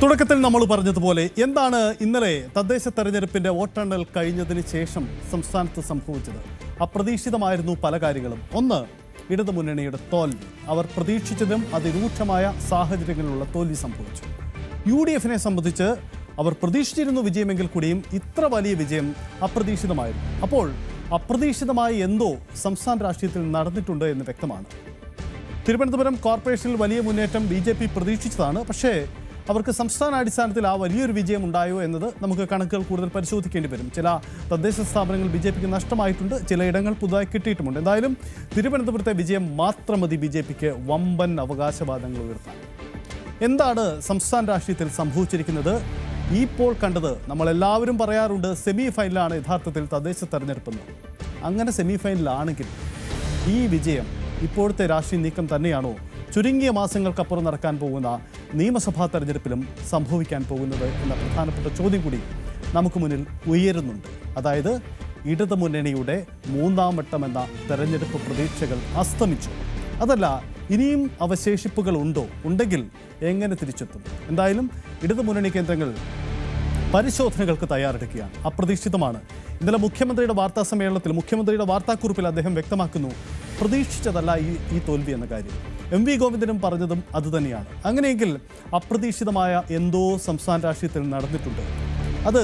തുടക്കത്തിൽ നമ്മൾ പറഞ്ഞതുപോലെ എന്താണ് ഇന്നലെ തദ്ദേശ തെരഞ്ഞെടുപ്പിന്റെ വോട്ടെണ്ണൽ കഴിഞ്ഞതിന് ശേഷം സംസ്ഥാനത്ത് സംഭവിച്ചത്? അപ്രതീക്ഷിതമായിരുന്നു പല കാര്യങ്ങളും. ഒന്ന്, ഇടതുമുന്നണിയുടെ തോൽവി. അവർ പ്രതീക്ഷിച്ചതും അതിരൂക്ഷമായ സാഹചര്യങ്ങളിലുള്ള തോൽവി സംഭവിച്ചു. UDF-നെ സംബന്ധിച്ച് അവർ പ്രതീക്ഷിച്ചിരുന്നു വിജയമെങ്കിൽ കൂടിയും ഇത്ര വലിയ വിജയം അപ്രതീക്ഷിതമായിരുന്നു. അപ്പോൾ അപ്രതീക്ഷിതമായ എന്തോ സംസ്ഥാന രാഷ്ട്രീയത്തിൽ നടന്നിട്ടുണ്ട് എന്ന് വ്യക്തമാണ്. തിരുവനന്തപുരം കോർപ്പറേഷനിൽ വലിയ മുന്നേറ്റം BJP പ്രതീക്ഷിച്ചതാണ്. പക്ഷേ അവർക്ക് സംസ്ഥാനാടിസ്ഥാനത്തിൽ ആ വലിയൊരു വിജയം ഉണ്ടായോ എന്നത് നമുക്ക് കണക്കുകൾ കൂടുതൽ പരിശോധിക്കേണ്ടി വരും. ചില തദ്ദേശ സ്ഥാപനങ്ങൾ BJPക്ക് നഷ്ടമായിട്ടുണ്ട്, ചിലയിടങ്ങൾ പുതുതായി കിട്ടിയിട്ടുമുണ്ട്. എന്തായാലും തിരുവനന്തപുരത്തെ വിജയം മാത്രം മതി BJPക്ക് വമ്പൻ അവകാശവാദങ്ങൾ ഉയർത്താൻ. എന്താണ് സംസ്ഥാന രാഷ്ട്രീയത്തിൽ സംഭവിച്ചിരിക്കുന്നത്? ഇപ്പോൾ കണ്ടത് നമ്മളെല്ലാവരും പറയാറുണ്ട്, സെമി ഫൈനലാണ് യഥാർത്ഥത്തിൽ തദ്ദേശ തെരഞ്ഞെടുപ്പെന്ന്. അങ്ങനെ സെമി ഫൈനലാണെങ്കിൽ ഈ വിജയം ഇപ്പോഴത്തെ രാഷ്ട്രീയ നീക്കം തന്നെയാണോ ചുരുങ്ങിയ മാസങ്ങൾക്കപ്പുറം നടക്കാൻ പോകുന്ന നിയമസഭാ തെരഞ്ഞെടുപ്പിലും സംഭവിക്കാൻ പോകുന്നത് എന്ന പ്രധാനപ്പെട്ട ചോദ്യം കൂടി നമുക്ക് മുന്നിൽ ഉയരുന്നുണ്ട്. അതായത് ഇടതുമുന്നണിയുടെ മൂന്നാം വട്ടം എന്ന തെരഞ്ഞെടുപ്പ് പ്രതീക്ഷകൾ അസ്തമിച്ചു. അതല്ല, ഇനിയും അവശേഷിപ്പുകൾ ഉണ്ടോ? ഉണ്ടെങ്കിൽ എങ്ങനെ തിരിച്ചെത്തും? എന്തായാലും ഇടതുമുന്നണി കേന്ദ്രങ്ങൾ പരിശോധനകൾക്ക് തയ്യാറെടുക്കുകയാണ്. അപ്രതീക്ഷിതമാണ്. ഇന്നലെ മുഖ്യമന്ത്രിയുടെ വാർത്താ സമ്മേളനത്തിൽ, മുഖ്യമന്ത്രിയുടെ വാർത്താക്കുറിപ്പിൽ അദ്ദേഹം വ്യക്തമാക്കുന്നു, പ്രതീക്ഷിച്ചതല്ല ഈ തോൽവി എന്ന കാര്യം. MV ഗോവിന്ദനും പറഞ്ഞതും അതുതന്നെയാണ്. അങ്ങനെയെങ്കിൽ അപ്രതീക്ഷിതമായ എന്തോ സംസ്ഥാന രാഷ്ട്രീയത്തിൽ നടന്നിട്ടുണ്ട്. അത്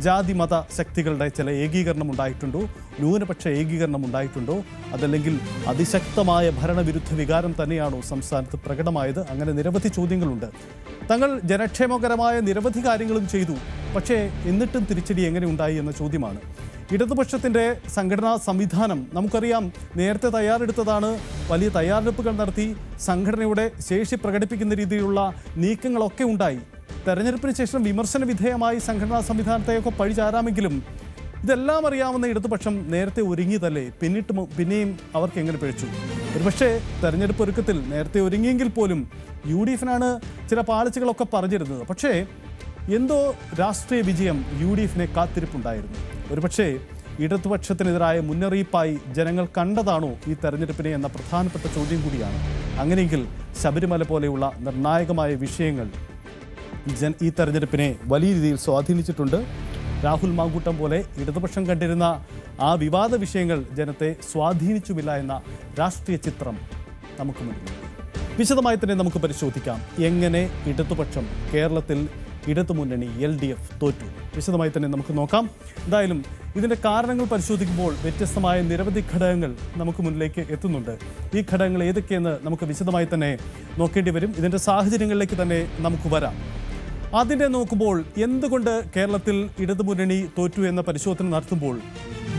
ജാതി മത ശക്തികളുടെ ചില ഏകീകരണം ഉണ്ടായിട്ടുണ്ടോ? ന്യൂനപക്ഷ ഏകീകരണം ഉണ്ടായിട്ടുണ്ടോ? അതല്ലെങ്കിൽ അതിശക്തമായ ഭരണവിരുദ്ധ വികാരം തന്നെയാണോ സംസ്ഥാനത്ത് പ്രകടമായത്? അങ്ങനെ നിരവധി ചോദ്യങ്ങളുണ്ട്. തങ്ങൾ ജനക്ഷേമകരമായ നിരവധി കാര്യങ്ങളും ചെയ്തു, പക്ഷേ എന്നിട്ടും തിരിച്ചടി എങ്ങനെ ഉണ്ടായി എന്ന ചോദ്യമാണ്. ഇടതുപക്ഷത്തിൻ്റെ സംഘടനാ സംവിധാനം നമുക്കറിയാം, നേരത്തെ തയ്യാറെടുത്തതാണ്. വലിയ തയ്യാറെടുപ്പുകൾ നടത്തി സംഘടനയുടെ ശേഷി പ്രകടിപ്പിക്കുന്ന രീതിയിലുള്ള നീക്കങ്ങളൊക്കെ ഉണ്ടായി. തെരഞ്ഞെടുപ്പിന് ശേഷം വിമർശന വിധേയമായി സംഘടനാ സംവിധാനത്തെയൊക്കെ പഴിചാരാമെങ്കിലും ഇതെല്ലാം അറിയാവുന്ന ഇടതുപക്ഷം നേരത്തെ ഒരുങ്ങിയതല്ലേ? പിന്നെയും അവർക്ക് എങ്ങനെ പിഴച്ചു? ഒരുപക്ഷെ തെരഞ്ഞെടുപ്പ് ഒരുക്കത്തിൽ നേരത്തെ ഒരുങ്ങിയെങ്കിൽ പോലും UDF-നാണ് ചില പാളിച്ചകളൊക്കെ പറഞ്ഞിരുന്നത്. പക്ഷേ എന്തോ രാഷ്ട്രീയ വിജയം UDF-നെ കാത്തിരിപ്പുണ്ടായിരുന്നു. ഒരുപക്ഷെ ഇടതുപക്ഷത്തിനെതിരായ മുന്നറിയിപ്പായി ജനങ്ങൾ കണ്ടതാണോ ഈ തെരഞ്ഞെടുപ്പിനെ എന്ന പ്രധാനപ്പെട്ട ചോദ്യം കൂടിയാണ്. അങ്ങനെയെങ്കിൽ ശബരിമല പോലെയുള്ള നിർണായകമായ വിഷയങ്ങൾ ഈ തെരഞ്ഞെടുപ്പിനെ വലിയ രീതിയിൽ സ്വാധീനിച്ചിട്ടുണ്ട്. രാഹുൽ മാങ്കൂട്ടം പോലെ ഇടതുപക്ഷം കണ്ടിരുന്ന ആ വിവാദ വിഷയങ്ങൾ ജനത്തെ സ്വാധീനിച്ചുമില്ല എന്ന രാഷ്ട്രീയ ചിത്രം നമുക്ക് മുന്നിൽ വിശദമായി തന്നെ നമുക്ക് പരിശോധിക്കാം. എങ്ങനെ ഇടതുപക്ഷം, കേരളത്തിൽ ഇടതുമുന്നണി LDF തോറ്റു? വിശദമായി തന്നെ നമുക്ക് നോക്കാം. എന്തായാലും ഇതിൻ്റെ കാരണങ്ങൾ പരിശോധിക്കുമ്പോൾ വ്യത്യസ്തമായ നിരവധി ഘടകങ്ങൾ നമുക്ക് മുന്നിലേക്ക് എത്തുന്നുണ്ട്. ഈ ഘടകങ്ങൾ ഏതൊക്കെയെന്ന് നമുക്ക് വിശദമായി തന്നെ നോക്കേണ്ടി വരും. ഇതിൻ്റെ സാഹചര്യങ്ങളിലേക്ക് തന്നെ നമുക്ക് വരാം. അതിനെ നോക്കുമ്പോൾ എന്തുകൊണ്ട് കേരളത്തിൽ ഇടതുമുന്നണി തോറ്റു എന്ന പരിശോധന നടത്തുമ്പോൾ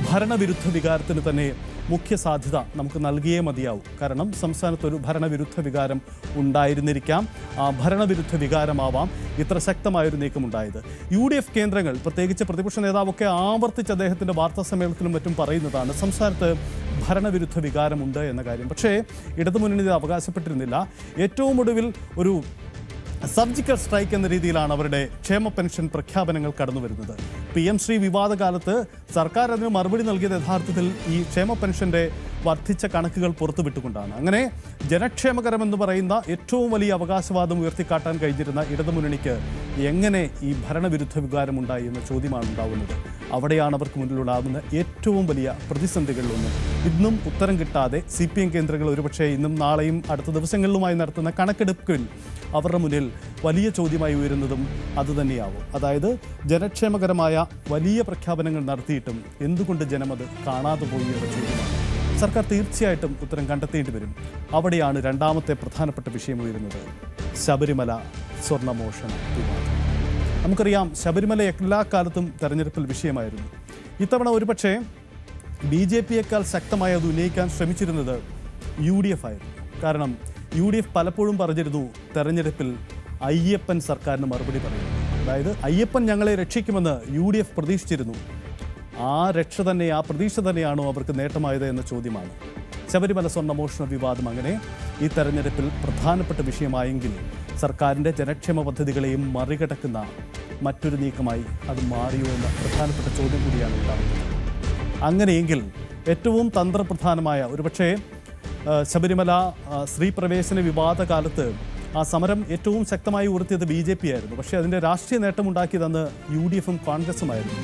ഭരണവിരുദ്ധ വികാരത്തിന് തന്നെ മുഖ്യ സാധ്യത നമുക്ക് നൽകിയേ മതിയാവും. കാരണം സംസ്ഥാനത്തൊരു ഭരണവിരുദ്ധ വികാരം ഉണ്ടായിരുന്നിരിക്കാം. ആ ഭരണവിരുദ്ധ വികാരമാവാം ഇത്ര ശക്തമായൊരു നീക്കമുണ്ടായത്. UDF കേന്ദ്രങ്ങൾ, പ്രത്യേകിച്ച് പ്രതിപക്ഷ നേതാവൊക്കെ ആവർത്തിച്ച് അദ്ദേഹത്തിൻ്റെ വാർത്താ സമ്മേളനത്തിലും മറ്റും പറയുന്നതാണ്, സംസ്ഥാനത്ത് ഭരണവിരുദ്ധ വികാരമുണ്ട് എന്ന കാര്യം. പക്ഷേ ഇടതുമുന്നണി ഇത് അവകാശപ്പെട്ടിരുന്നില്ല. ഏറ്റവും ഒടുവിൽ ഒരു സർജിക്കൽ സ്ട്രൈക്ക് എന്ന രീതിയിലാണ് അവരുടെ ക്ഷേമ പെൻഷൻ പ്രഖ്യാപനങ്ങൾ കടന്നു വരുന്നത്. PM ശ്രീ വിവാദ കാലത്ത് സർക്കാർ അതിന് മറുപടി നൽകിയത് യഥാർത്ഥത്തിൽ ഈ ക്ഷേമ പെൻഷൻ്റെ വർദ്ധിച്ച കണക്കുകൾ പുറത്തുവിട്ടുകൊണ്ടാണ്. അങ്ങനെ ജനക്ഷേമകരമെന്ന് പറയുന്ന ഏറ്റവും വലിയ അവകാശവാദം ഉയർത്തിക്കാട്ടാൻ കഴിഞ്ഞിരുന്ന ഇടതുമുന്നണിക്ക് എങ്ങനെ ഈ ഭരണവിരുദ്ധ വികാരമുണ്ടായി എന്ന ചോദ്യമാണ് ഉണ്ടാവുന്നത്. അവിടെയാണ് അവർക്ക് മുന്നിലുണ്ടാകുന്ന ഏറ്റവും വലിയ പ്രതിസന്ധികളിലൊന്ന്. ഇന്നും ഉത്തരം കിട്ടാതെ CPM കേന്ദ്രങ്ങൾ ഒരുപക്ഷെ ഇന്നും നാളെയും അടുത്ത ദിവസങ്ങളിലുമായി നടത്തുന്ന കണക്കെടുപ്പിൽ അവരുടെ മുന്നിൽ വലിയ ചോദ്യമായി ഉയരുന്നതും അതുതന്നെയാവും. അതായത് ജനക്ഷേമകരമായ വലിയ പ്രഖ്യാപനങ്ങൾ നടത്തിയിട്ടും എന്തുകൊണ്ട് ജനമത് കാണാതെ പോയി എന്ന ചോദ്യമാണ്. സർക്കാർ തീർച്ചയായിട്ടും ഉത്തരം കണ്ടെത്തേണ്ടി വരും. അവിടെയാണ് രണ്ടാമത്തെ പ്രധാനപ്പെട്ട വിഷയം ഉയരുന്നത്, ശബരിമല സ്വർണ്ണമോഷണ വിവാദം. നമുക്കറിയാം, ശബരിമല എല്ലാ കാലത്തും തെരഞ്ഞെടുപ്പിൽ വിഷയമായിരുന്നു. ഇത്തവണ ഒരുപക്ഷെ BJP-യേക്കാൾ ശക്തമായി അത് ഉന്നയിക്കാൻ ശ്രമിച്ചിരുന്നത് UDF ആയിരുന്നു. കാരണം UDF പലപ്പോഴും പറഞ്ഞിരുന്നു, തെരഞ്ഞെടുപ്പിൽ അയ്യപ്പൻ സർക്കാരിന് മറുപടി പറയുന്നു. അതായത് അയ്യപ്പൻ ഞങ്ങളെ രക്ഷിക്കുമെന്ന് UDF പ്രതീക്ഷിച്ചിരുന്നു. ആ രക്ഷ തന്നെ, ആ പ്രതീക്ഷ തന്നെയാണോ അവർക്ക് നേട്ടമായത് എന്ന ചോദ്യമാണ്. ശബരിമല സ്വർണ്ണമോഷണ വിവാദം അങ്ങനെ ഈ തെരഞ്ഞെടുപ്പിൽ പ്രധാനപ്പെട്ട വിഷയമായെങ്കിൽ സർക്കാരിൻ്റെ ജനക്ഷേമ പദ്ധതികളെയും മറികടക്കുന്ന മറ്റൊരു നീക്കമായി അത് മാറിയോ എന്ന പ്രധാനപ്പെട്ട ചോദ്യം കൂടിയാണ് ഉണ്ടാകുന്നത്. അങ്ങനെയെങ്കിൽ ഏറ്റവും തന്ത്രപ്രധാനമായ, ഒരുപക്ഷേ ശബരിമല സ്ത്രീ പ്രവേശന വിവാദ കാലത്ത് ആ സമരം ഏറ്റവും ശക്തമായി ഉയർത്തിയത് BJP ആയിരുന്നു. പക്ഷേ അതിൻ്റെ രാഷ്ട്രീയ നേട്ടമുണ്ടാക്കിയത് അന്ന് UDF-ഉം കോൺഗ്രസുമായിരുന്നു.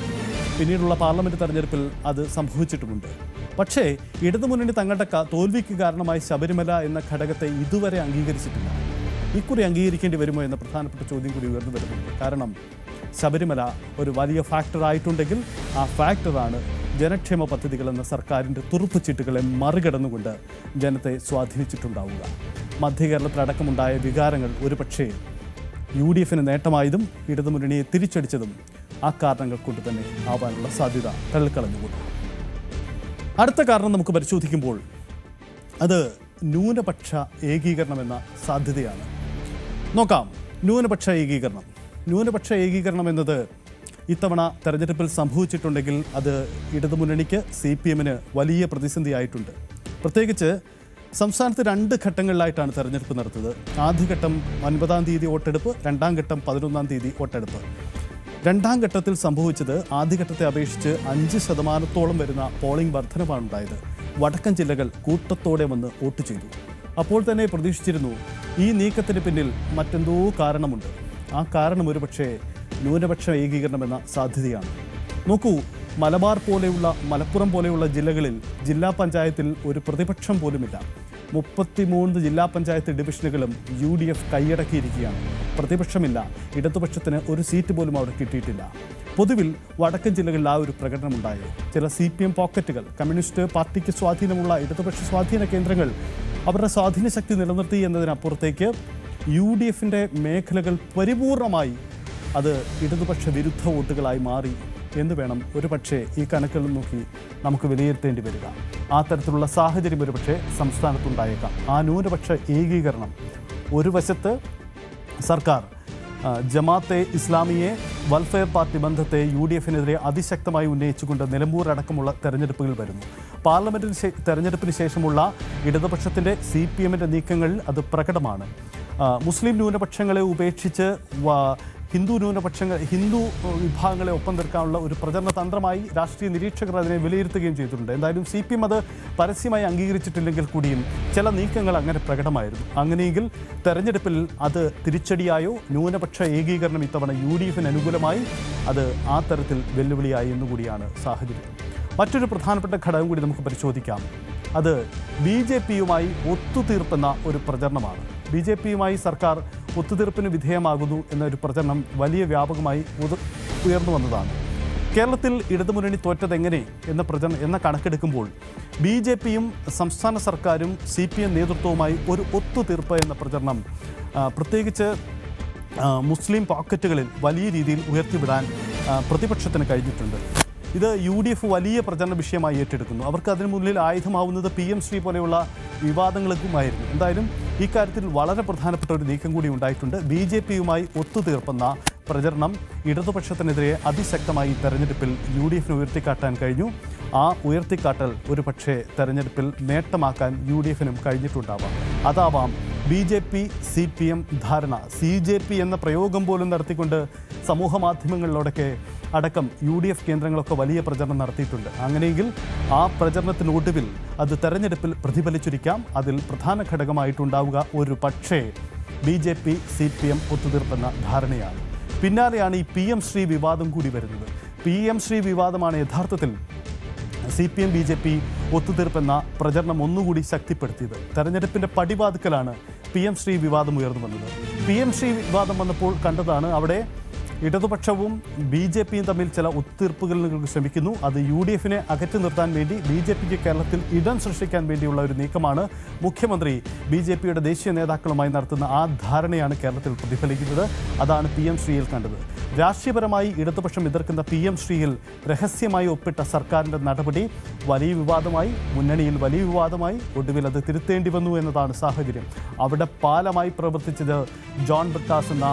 പിന്നീടുള്ള പാർലമെൻറ്റ് തെരഞ്ഞെടുപ്പിൽ അത് സംഭവിച്ചിട്ടുമുണ്ട്. പക്ഷേ ഇടതുമുന്നണി തങ്ങളുടെ തോൽവിക്ക് കാരണമായി ശബരിമല എന്ന ഘടകത്തെ ഇതുവരെ അംഗീകരിച്ചിട്ടില്ല. ഇക്കുറി അംഗീകരിക്കേണ്ടി വരുമോ എന്ന പ്രധാനപ്പെട്ട ചോദ്യം കൂടി ഉയർന്നു വരുന്നുണ്ട്. കാരണം ശബരിമല ഒരു വലിയ ഫാക്ടറായിട്ടുണ്ടെങ്കിൽ ആ ഫാക്ടറാണ് ജനക്ഷേമ പദ്ധതികൾ എന്ന സർക്കാരിൻ്റെ തുറുപ്പുചീട്ടുകളെ മറികടന്നുകൊണ്ട് ജനത്തെ സ്വാധീനിച്ചിട്ടുണ്ടാവുക. മധ്യകേരളത്തിലടക്കമുണ്ടായ വികാരങ്ങൾ ഒരുപക്ഷേ UDF-ന് നേട്ടമായതും ഇടതുമുന്നണിയെ തിരിച്ചടിച്ചതും ആ കാരണങ്ങൾ കൊണ്ട് തന്നെ ആവാനുള്ള സാധ്യത തള്ളിക്കളഞ്ഞുകൊണ്ട്. അടുത്ത കാരണം നമുക്ക് പരിശോധിക്കുമ്പോൾ അത് ന്യൂനപക്ഷ ഏകീകരണം എന്ന സാധ്യതയാണ്. നോക്കാം. ന്യൂനപക്ഷ ഏകീകരണം എന്നത് ഇത്തവണ തെരഞ്ഞെടുപ്പിൽ സംഭവിച്ചിട്ടുണ്ടെങ്കിൽ അത് ഇടതുമുന്നണിക്ക് CPM-ന് വലിയ പ്രതിസന്ധിയായിട്ടുണ്ട്. പ്രത്യേകിച്ച് സംസ്ഥാനത്ത് 2 ഘട്ടങ്ങളിലായിട്ടാണ് തെരഞ്ഞെടുപ്പ് നടത്തുന്നത്. ആദ്യഘട്ടം 9-ാം തീയതി വോട്ടെടുപ്പ്, 2ാം ഘട്ടം 11-ാം തീയതി വോട്ടെടുപ്പ്. 2ാം ഘട്ടത്തിൽ സംഭവിച്ചത് ആദ്യഘട്ടത്തെ അപേക്ഷിച്ച് 5% വരുന്ന പോളിംഗ് വർധനമാണ് ഉണ്ടായത്. വടക്കൻ ജില്ലകൾ കൂട്ടത്തോടെ വന്ന് വോട്ട് ചെയ്തു. അപ്പോൾ തന്നെ പ്രതീക്ഷിച്ചിരുന്നു ഈ നീക്കത്തിന് പിന്നിൽ മറ്റെന്തോ കാരണമുണ്ട്. ആ കാരണം ഒരുപക്ഷേ ന്യൂനപക്ഷ ഏകീകരണം എന്ന സാധ്യതയാണ്. നോക്കൂ, മലപ്പുറം പോലെയുള്ള ജില്ലകളിൽ ജില്ലാ പഞ്ചായത്തിൽ ഒരു പ്രതിപക്ഷം പോലുമില്ല. 33 ജില്ലാ പഞ്ചായത്ത് ഡിവിഷനുകളും UDF കൈയടക്കിയിരിക്കുകയാണ്. പ്രതിപക്ഷമില്ല. ഇടതുപക്ഷത്തിന് ഒരു സീറ്റ് പോലും അവിടെ കിട്ടിയിട്ടില്ല. പൊതുവിൽ വടക്കൻ ജില്ലകളിൽ ആ ഒരു പ്രകടനമുണ്ടായത്. ചില CPM പോക്കറ്റുകൾ, കമ്മ്യൂണിസ്റ്റ് പാർട്ടിക്ക് സ്വാധീനമുള്ള ഇടതുപക്ഷ സ്വാധീന കേന്ദ്രങ്ങൾ അവരുടെ സ്വാധീന ശക്തി നിലനിർത്തി എന്നതിനപ്പുറത്തേക്ക് UDF-ന്റെ മേഖലകൾ പരിപൂർണമായി അത് ഇടതുപക്ഷ വിരുദ്ധ വോട്ടുകളായി മാറി എന്ന് വേണം ഒരുപക്ഷെ ഈ കണക്കുകൾ നോക്കി നമുക്ക് വിലയിരുത്തേണ്ടി വരിക. ആ തരത്തിലുള്ള സാഹചര്യം ഒരുപക്ഷെ സംസ്ഥാനത്തുണ്ടായേക്കാം. ആ ന്യൂനപക്ഷ ഏകീകരണം ഒരു വശത്ത് സർക്കാർ ജമാഅത്തെ ഇസ്ലാമിയെ വെൽഫെയർ പാർട്ടി ബന്ധത്തെ UDF-നെതിരെ അതിശക്തമായി ഉന്നയിച്ചുകൊണ്ട് നിലമ്പൂർ അടക്കമുള്ള തെരഞ്ഞെടുപ്പുകൾ വരുന്നു. പാർലമെൻറ്റ് തെരഞ്ഞെടുപ്പിന് ശേഷമുള്ള ഇടതുപക്ഷത്തിൻ്റെ CPM-ൻ്റെ നീക്കങ്ങളിൽ അത് പ്രകടമാണ്. മുസ്ലിം ന്യൂനപക്ഷങ്ങളെ ഉപേക്ഷിച്ച് ഹിന്ദു വിഭാഗങ്ങളെ ഒപ്പം തീർക്കാനുള്ള ഒരു പ്രചരണ തന്ത്രമായി രാഷ്ട്രീയ നിരീക്ഷകർ അതിനെ വിലയിരുത്തുകയും ചെയ്തിട്ടുണ്ട്. എന്തായാലും CPM അത് പരസ്യമായി അംഗീകരിച്ചിട്ടില്ലെങ്കിൽ കൂടിയും ചില നീക്കങ്ങൾ അങ്ങനെ പ്രകടമായിരുന്നു. അങ്ങനെയെങ്കിൽ തെരഞ്ഞെടുപ്പിൽ അത് തിരിച്ചടിയായോ ന്യൂനപക്ഷ ഏകീകരണം ഇത്തവണ UDF-ന് അനുകൂലമായി അത് ആ തരത്തിൽ വെല്ലുവിളിയായി എന്നുകൂടിയാണ് സാഹചര്യം. മറ്റൊരു പ്രധാനപ്പെട്ട ഘടകം കൂടി നമുക്ക് പരിശോധിക്കാം. അത് BJP-യുമായി ഒത്തുതീർപ്പെന്ന ഒരു പ്രചരണമാണ്. BJP-യുമായി സർക്കാർ ഒത്തുതീർപ്പിന് വിധേയമാകുന്നു എന്നൊരു പ്രചരണം വലിയ വ്യാപകമായി ഉയർന്നു വന്നതാണ്. കേരളത്തിൽ ഇടതുമുന്നണി തോറ്റതെങ്ങനെ എന്ന കണക്കെടുക്കുമ്പോൾ BJP-യും സംസ്ഥാന സർക്കാരും CPM നേതൃത്വവുമായി ഒരു ഒത്തുതീർപ്പ് എന്ന പ്രചരണം പ്രത്യേകിച്ച് മുസ്ലിം പോക്കറ്റുകളിൽ വലിയ രീതിയിൽ ഉയർത്തിവിടാൻ പ്രതിപക്ഷത്തിന് കഴിഞ്ഞിട്ടുണ്ട്. ഇത് UDF വലിയ പ്രചരണ വിഷയമായി ഏറ്റെടുക്കുന്നു. അവർക്ക് അതിന് മുന്നിൽ ആയുധമാവുന്നത് PM ശ്രീ പോലെയുള്ള വിവാദങ്ങൾക്കുമായിരുന്നു. എന്തായാലും ഇക്കാര്യത്തിൽ വളരെ പ്രധാനപ്പെട്ട ഒരു നീക്കം കൂടി ഉണ്ടായിട്ടുണ്ട്. BJP-യുമായി ഒത്തുതീർപ്പെന്ന പ്രചരണം ഇടതുപക്ഷത്തിനെതിരെ അതിശക്തമായി തെരഞ്ഞെടുപ്പിൽ UDF-ന് ഉയർത്തിക്കാട്ടാൻ കഴിഞ്ഞു. ആ ഉയർത്തിക്കാട്ടൽ ഒരു പക്ഷേ തെരഞ്ഞെടുപ്പിൽ നേട്ടമാക്കാൻ UDF-നും കഴിഞ്ഞിട്ടുണ്ടാവാം. അതാവാം BJP CPM ധാരണ. CJP എന്ന പ്രയോഗം പോലും നടത്തിക്കൊണ്ട് സമൂഹ മാധ്യമങ്ങളിലൂടെയൊക്കെ അടക്കം UDF കേന്ദ്രങ്ങളൊക്കെ വലിയ പ്രചരണം നടത്തിയിട്ടുണ്ട്. അങ്ങനെയെങ്കിൽ ആ പ്രചരണത്തിനൊടുവിൽ അത് തെരഞ്ഞെടുപ്പിൽ പ്രതിഫലിച്ചിരിക്കാം. അതിൽ പ്രധാന ഘടകമായിട്ടുണ്ടാവുക ഒരു പക്ഷേ BJP CPM ഒത്തുതീർപ്പെന്ന ധാരണയാണ്. പിന്നാലെയാണ് ഈ PM ശ്രീ വിവാദം കൂടി വരുന്നത്. PM ശ്രീ വിവാദമാണ് യഥാർത്ഥത്തിൽ CPM BJP ഒത്തുതീർപ്പെന്ന പ്രചരണം ഒന്നുകൂടി ശക്തിപ്പെടുത്തിയത്. തെരഞ്ഞെടുപ്പിൻ്റെ പടിവാതിക്കലാണ് PM ശ്രീ വിവാദം ഉയർന്നു വന്നത്. PM ശ്രീ വിവാദം വന്നപ്പോൾ കണ്ടതാണ് അവിടെ ഇടതുപക്ഷവും BJP-യും തമ്മിൽ ചില ഒത്തുതീർപ്പുകൾക്ക് ശ്രമിക്കുന്നു. അത് UDF-നെ അകറ്റി നിർത്താൻ വേണ്ടി BJP-ക്ക് കേരളത്തിൽ ഇടം സൃഷ്ടിക്കാൻ വേണ്ടിയുള്ള ഒരു നീക്കമാണ്. മുഖ്യമന്ത്രി BJP-യുടെ ദേശീയ നേതാക്കളുമായി നടത്തുന്ന ആ ധാരണയാണ് കേരളത്തിൽ പ്രതിഫലിക്കുന്നത്. അതാണ് PM ശ്രീയിൽ കണ്ടത്. രാഷ്ട്രീയപരമായി ഇടതുപക്ഷം എതിർക്കുന്ന PM ശ്രീയിൽ രഹസ്യമായി ഒപ്പിട്ട സർക്കാരിൻ്റെ നടപടി വലിയ വിവാദമായി, മുന്നണിയിൽ വലിയ വിവാദമായി. ഒടുവിൽ അത് തിരുത്തേണ്ടി വന്നു എന്നതാണ് സാഹചര്യം. അവിടെ പാലമായി പ്രവർത്തിച്ചത് ജോൺ ബ്രിട്ടാസ് എന്ന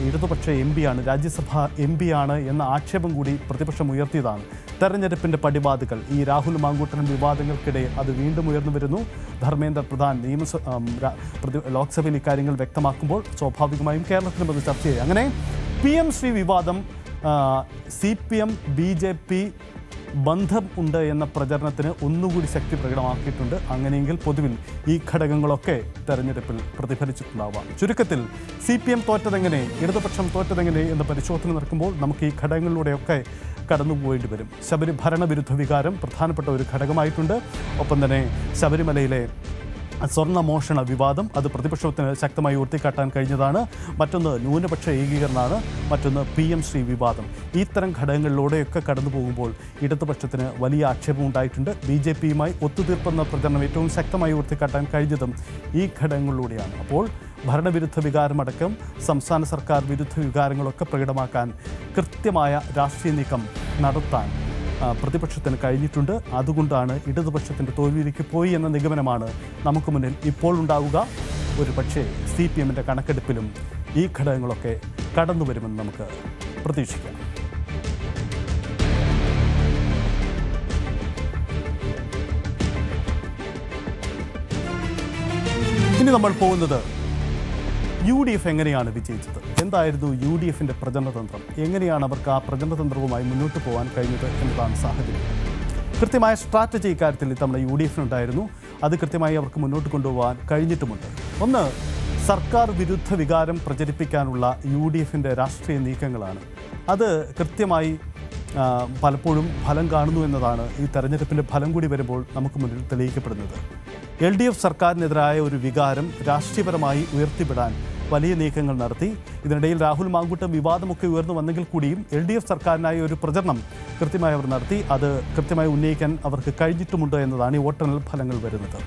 ഇടതുപക്ഷ MP-യാണ്, രാജ്യസഭാ MP-യാണ് എന്ന ആക്ഷേപം കൂടി പ്രതിപക്ഷം ഉയർത്തിയതാണ്. തെരഞ്ഞെടുപ്പിൻ്റെ പടിവാതിക്കൽ ഈ രാഹുൽ മാങ്കൂട്ടൻ വിവാദങ്ങൾക്കിടെ അത് വീണ്ടും ഉയർന്നു വരുന്നു. ധർമ്മേന്ദ്ര പ്രധാൻ ലോക്സഭയിൽ ഇക്കാര്യങ്ങൾ വ്യക്തമാക്കുമ്പോൾ സ്വാഭാവികമായും കേരളത്തിലും അത് ചർച്ച ചെയ്യും. അങ്ങനെ PM ശ്രീ വിവാദം CPM BJP ബന്ധം ഉണ്ട് എന്ന പ്രചരണത്തിന് ഒന്നുകൂടി ശക്തി പ്രകടമാക്കിയിട്ടുണ്ട്. അങ്ങനെയെങ്കിൽ പൊതുവിൽ ഈ ഘടകങ്ങളൊക്കെ തെരഞ്ഞെടുപ്പിൽ പ്രതിഫലിച്ചിട്ടുണ്ടാവാം. ചുരുക്കത്തിൽ CPM തോറ്റതെങ്ങനെ, ഇടതുപക്ഷം തോറ്റതെങ്ങനെ എന്ന പരിശോധന നടക്കുമ്പോൾ നമുക്ക് ഈ ഘടകങ്ങളിലൂടെയൊക്കെ കടന്നുപോയിട്ട് വരും. ഭരണവിരുദ്ധ വികാരം പ്രധാനപ്പെട്ട ഒരു ഘടകമായിട്ടുണ്ട്. ഒപ്പം തന്നെ ശബരിമലയിലെ സ്വർണ്ണമോഷണ വിവാദം, അത് പ്രതിപക്ഷത്തിന് ശക്തമായി ഉയർത്തിക്കാട്ടാൻ കഴിഞ്ഞതാണ്. മറ്റൊന്ന് ന്യൂനപക്ഷ ഏകീകരണമാണ്. മറ്റൊന്ന് PM ശ്രീ വിവാദം. ഇത്തരം ഘടകങ്ങളിലൂടെയൊക്കെ കടന്നു പോകുമ്പോൾ ഇടതുപക്ഷത്തിന് വലിയ ആക്ഷേപം ഉണ്ടായിട്ടുണ്ട്. BJPയുമായി ഒത്തുതീർപ്പെന്ന പ്രചരണം ഏറ്റവും ശക്തമായി ഉയർത്തിക്കാട്ടാൻ കഴിഞ്ഞതും ഈ ഘടകങ്ങളിലൂടെയാണ്. അപ്പോൾ ഭരണവിരുദ്ധ വികാരമടക്കം സംസ്ഥാന സർക്കാർ വിരുദ്ധ വികാരങ്ങളൊക്കെ പ്രകടമാക്കാൻ കൃത്യമായ രാഷ്ട്രീയ നീക്കം നടത്താൻ പ്രതിപക്ഷത്തിന് കഴിഞ്ഞിട്ടുണ്ട്. അതുകൊണ്ടാണ് ഇടതുപക്ഷത്തിൻ്റെ തോൽവിയിലേക്ക് പോയി എന്ന നിഗമനമാണ് നമുക്ക് മുന്നിൽ ഇപ്പോൾ ഉണ്ടാവുക. ഒരു പക്ഷേ CPMൻ്റെ കണക്കെടുപ്പിലും ഈ ഘടകങ്ങളൊക്കെ കടന്നു വരുമെന്ന് നമുക്ക് പ്രതീക്ഷിക്കാം. ഇനി നമ്മൾ പോകുന്നത് UDF എങ്ങനെയാണ് വിജയിച്ചത്, എന്തായിരുന്നു UDFൻ്റെ പ്രചരണതന്ത്രം, എങ്ങനെയാണ് അവർക്ക് ആ പ്രചരണതന്ത്രവുമായി മുന്നോട്ട് പോകാൻ കഴിഞ്ഞത് എന്നതാണ് സാഹചര്യം. കൃത്യമായ സ്ട്രാറ്റജി ഇക്കാര്യത്തിൽ ഇത്തവണ UDFനുണ്ടായിരുന്നു. അത് കൃത്യമായി അവർക്ക് മുന്നോട്ട് കൊണ്ടുപോകാൻ കഴിഞ്ഞിട്ടുമുണ്ട്. ഒന്ന്, സർക്കാർ വിരുദ്ധ വികാരം പ്രചരിപ്പിക്കാനുള്ള UDFൻ്റെ രാഷ്ട്രീയ നീക്കങ്ങളാണ്. അത് കൃത്യമായി പലപ്പോഴും ഫലം കാണുന്നു എന്നതാണ് ഈ തെരഞ്ഞെടുപ്പിൻ്റെ ഫലം കൂടി വരുമ്പോൾ നമുക്ക് മുന്നിൽ തെളിയിക്കപ്പെടുന്നത്. LDF സർക്കാരിനെതിരായ ഒരു വികാരം രാഷ്ട്രീയപരമായി ഉയർത്തിവിടാൻ വലിയ നീക്കങ്ങൾ നടത്തി. ഇതിനിടയിൽ രാഹുൽ മാങ്കൂട്ടം വിവാദമൊക്കെ ഉയർന്നു വന്നെങ്കിൽ കൂടിയും LDF സർക്കാരിനായി ഒരു പ്രചരണം കൃത്യമായി അവർ നടത്തി. അത് കൃത്യമായി ഉന്നയിക്കാൻ അവർക്ക് കഴിഞ്ഞിട്ടുമുണ്ട് എന്നതാണ് ഈ വോട്ടെണ്ണൽ ഫലങ്ങൾ വരുന്നത്.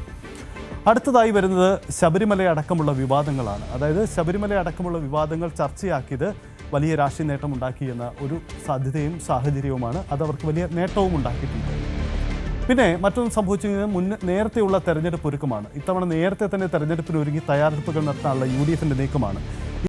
അടുത്തതായി വരുന്നത് ശബരിമല അടക്കമുള്ള വിവാദങ്ങളാണ്. അതായത് ശബരിമല അടക്കമുള്ള വിവാദങ്ങൾ ചർച്ചയാക്കിയത് വലിയ രാഷ്ട്രീയ നേട്ടം ഉണ്ടാക്കി എന്ന ഒരു സാധ്യതയും സാഹചര്യവുമാണ്. അതവർക്ക് വലിയ നേട്ടവും ഉണ്ടാക്കിയിട്ടുണ്ട്. പിന്നെ മറ്റൊന്ന് സംഭവിച്ചിരിക്കുന്നത് നേരത്തെയുള്ള തെരഞ്ഞെടുപ്പ് ഒരുക്കമാണ്. ഇത്തവണ നേരത്തെ തന്നെ തെരഞ്ഞെടുപ്പിന് ഒരുങ്ങി തയ്യാറെടുപ്പുകൾ നടത്താനുള്ള UDFൻ്റെ നീക്കമാണ്.